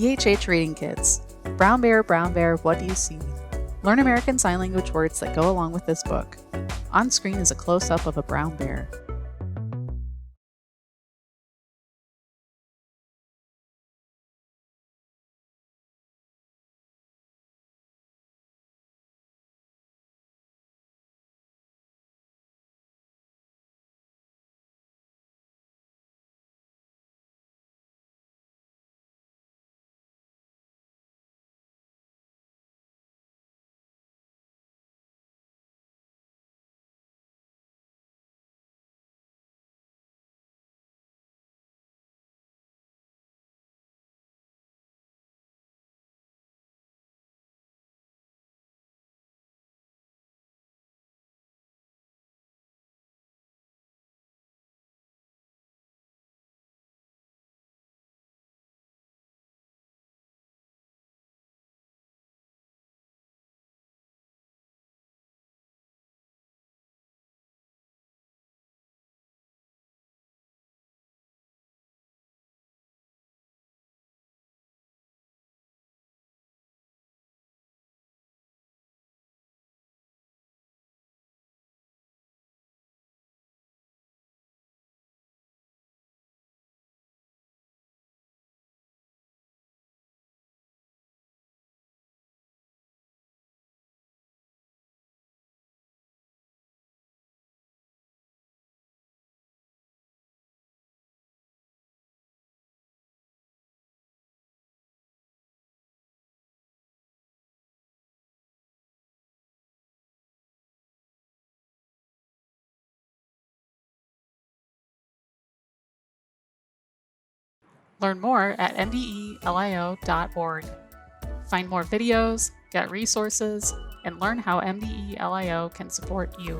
DHH Reading Kids. Brown Bear, what do you see? Learn American Sign Language words that go along with this book. On screen is a close-up of a brown bear. Learn more at mdelio.org. Find more videos, get resources, and learn how MDELIO can support you.